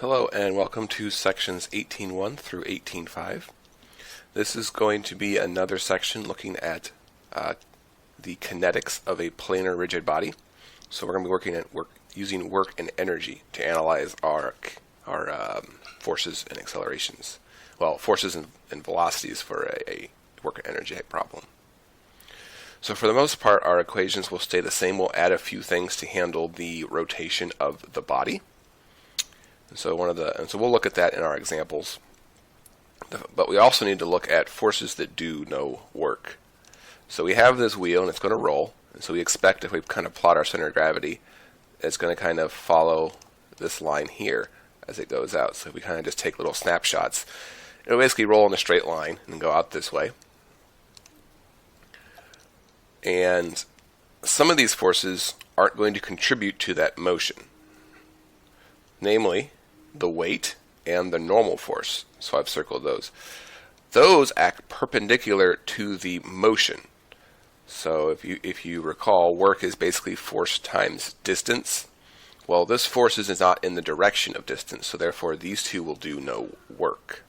Hello and welcome to sections 18.1 through 18.5. This is going to be another section looking at the kinetics of a planar rigid body. So we're going to be using work and energy to analyze our forces and accelerations. Well, forces and velocities for a work and energy problem. So for the most part, our equations will stay the same. We'll add a few things to handle the rotation of the body. So we'll look at that in our examples. But we also need to look at forces that do no work. So we have this wheel and it's going to roll. And so we expect if we kind of plot our center of gravity, it's going to kind of follow this line here as it goes out. So if we kind of just take little snapshots, it'll basically roll in a straight line and go out this way. And some of these forces aren't going to contribute to that motion. Namely, the weight and the normal force. So I've circled those. Those act perpendicular to the motion. So if you recall, work is basically force times distance. Well, this force is not in the direction of distance, so therefore these two will do no work.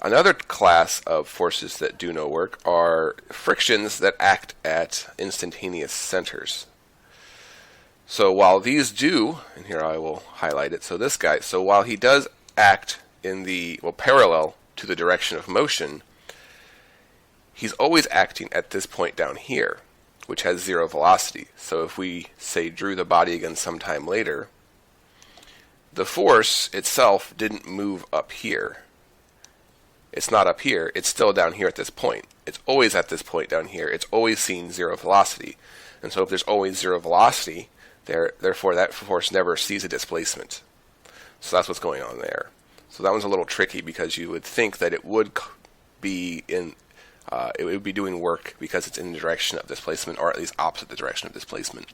Another class of forces that do no work are frictions that act at instantaneous centers. So while these do, and here I will highlight it, so this guy, so while he does act in parallel to the direction of motion, he's always acting at this point down here, which has zero velocity. So if we, say, drew the body again sometime later, the force itself didn't move up here. It's not up here, it's still down here at this point. It's always at this point down here. It's always seeing zero velocity. And so if there's always zero velocity, therefore that force never sees a displacement. So that's what's going on there. So that one's a little tricky because you would think that it would be doing work because it's in the direction of displacement, or at least opposite the direction of displacement.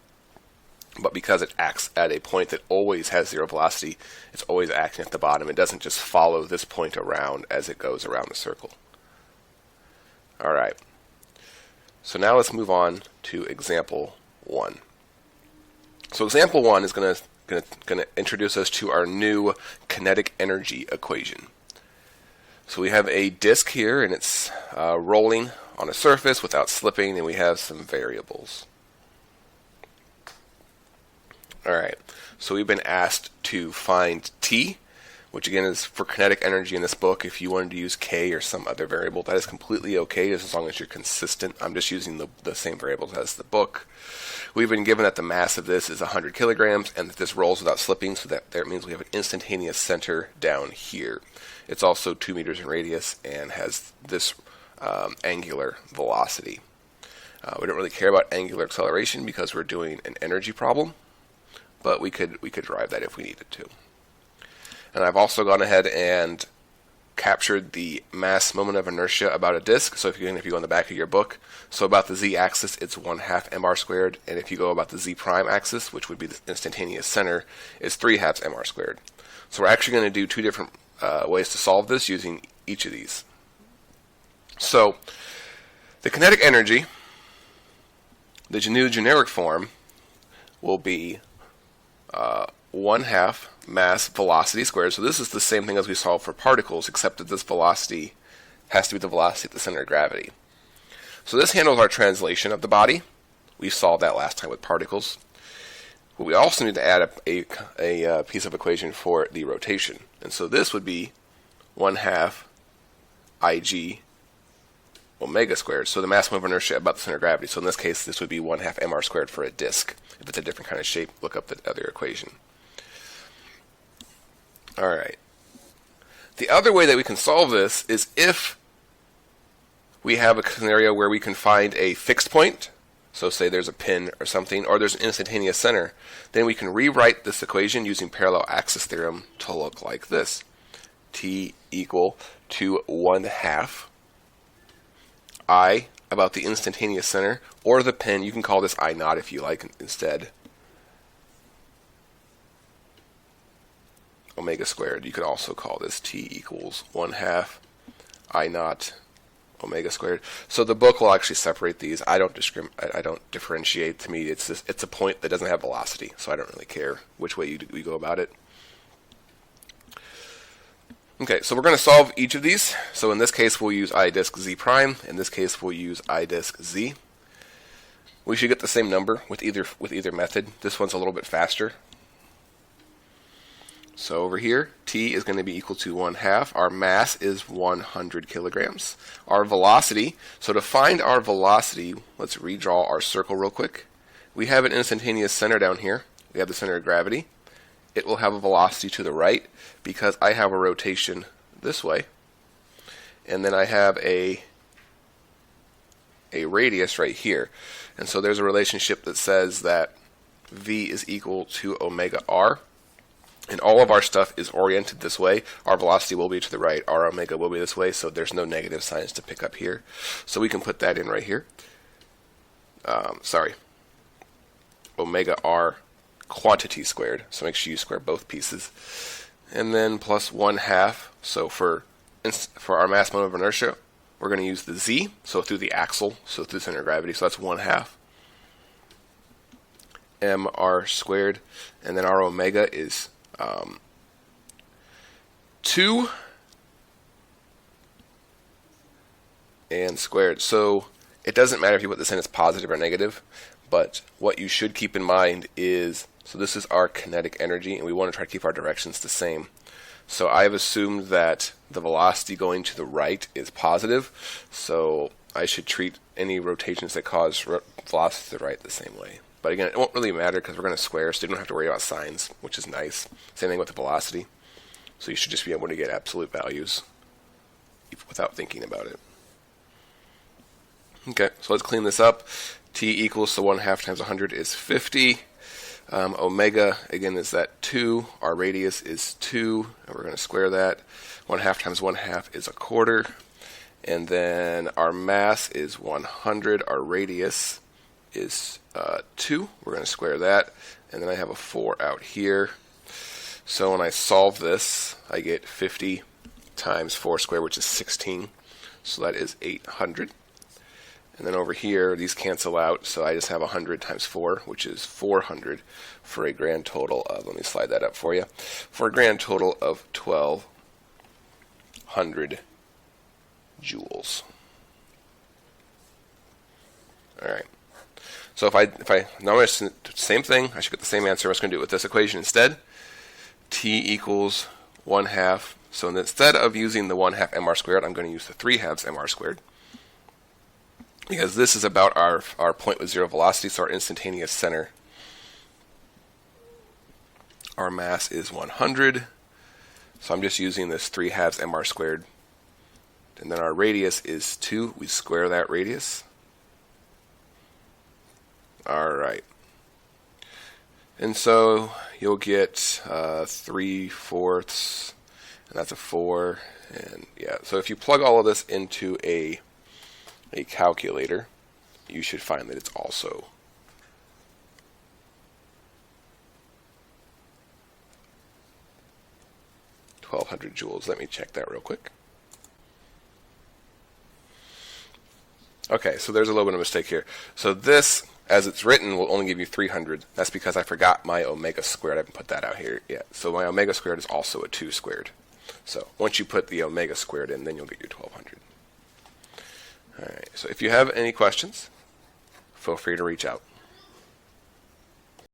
But because it acts at a point that always has zero velocity, it's always acting at the bottom. It doesn't just follow this point around as it goes around the circle. Alright. So now let's move on to example 1. So example 1 is going to introduce us to our new kinetic energy equation. So we have a disk here, and it's rolling on a surface without slipping, and we have some variables. Alright, so we've been asked to find T, which again is for kinetic energy in this book. If you wanted to use K or some other variable, that is completely okay as long as you're consistent. I'm just using the same variables as the book. We've been given that the mass of this is 100 kilograms and that this rolls without slipping, so that means we have an instantaneous center down here. It's also 2 meters in radius and has this angular velocity. We don't really care about angular acceleration because we're doing an energy problem, but we could derive that if we needed to. And I've also gone ahead and captured the mass moment of inertia about a disk. So if you go on the back of your book, so about the z-axis, it's 1/2 mr squared, and if you go about the z-prime axis, which would be the instantaneous center, is 3/2 mr squared. So we're actually going to do two different ways to solve this using each of these. So the kinetic energy, the new generic form, will be 1/2 mass velocity squared. So this is the same thing as we solved for particles, except that this velocity has to be the velocity at the center of gravity. So this handles our translation of the body. We solved that last time with particles. But we also need to add a piece of equation for the rotation. And so this would be 1/2 Ig omega squared. So the mass moment of inertia about the center of gravity. So in this case, this would be 1/2 mr squared for a disk. If it's a different kind of shape, look up the other equation. Alright. The other way that we can solve this is if we have a scenario where we can find a fixed point, so say there's a pin or something, or there's an instantaneous center, then we can rewrite this equation using parallel axis theorem to look like this. T equal to 1/2 I about the instantaneous center, or the pin. You can call this I naught if you like instead. Omega squared. You can also call this T equals 1/2 I naught omega squared. So the book will actually separate these. I don't differentiate. To me, it's a point that doesn't have velocity, so I don't really care which way we go about it. Okay, so we're going to solve each of these. So in this case, we'll use I disk z prime. In this case, we'll use I disk z. We should get the same number with either method. This one's a little bit faster. So over here, T is going to be equal to 1/2. Our mass is 100 kilograms. Our velocity, so to find our velocity, let's redraw our circle real quick. We have an instantaneous center down here. We have the center of gravity. It will have a velocity to the right because I have a rotation this way. And then I have a radius right here. And so there's a relationship that says that V is equal to omega r. And all of our stuff is oriented this way. Our velocity will be to the right. Our omega will be this way, so there's no negative signs to pick up here. So we can put that in right here. Omega r quantity squared. So make sure you square both pieces. And then plus 1/2. So for our mass moment of inertia, we're going to use the z, so through the axle, so through the center of gravity. So that's 1/2 mr squared. And then our omega is 2 and squared. So it doesn't matter if you put this in as positive or negative, but what you should keep in mind is, so this is our kinetic energy, and we want to try to keep our directions the same. So I've assumed that the velocity going to the right is positive, so I should treat any rotations that cause velocity to the right the same way. But again, it won't really matter because we're going to square, so you don't have to worry about signs, which is nice. Same thing with the velocity. So you should just be able to get absolute values without thinking about it. Okay, so let's clean this up. T equals, so 1/2 times 100 is 50. Omega, again, is that 2. Our radius is 2, and we're going to square that. 1/2 times 1/2 is 1/4. And then our mass is 100. Our radius is 2. We're going to square that. And then I have a 4 out here. So when I solve this, I get 50 times 4 squared, which is 16. So that is 800. And then over here, these cancel out, so I just have 100 times 4, which is 400, for a grand total of, let me slide that up for you, for a grand total of 1,200 joules. All right. So if I now I'm going to do the same thing, I should get the same answer. I'm just going to do it with this equation instead. T equals 1/2. So instead of using the 1/2 mr squared, I'm going to use the 3/2 mr squared. Because this is about our point with zero velocity, so our instantaneous center. Our mass is 100, so I'm just using this 3/2 mr squared. And then our radius is 2. We square that radius. Alright. And so you'll get 3/4, and that's a 4. And yeah, so if you plug all of this into a calculator, you should find that it's also 1,200 joules. Let me check that real quick. Okay, so there's a little bit of a mistake here. So this, as it's written, will only give you 300. That's because I forgot my omega squared. I haven't put that out here yet. So my omega squared is also a 2 squared. So once you put the omega squared in, then you'll get your 1,200. All right, so if you have any questions, feel free to reach out.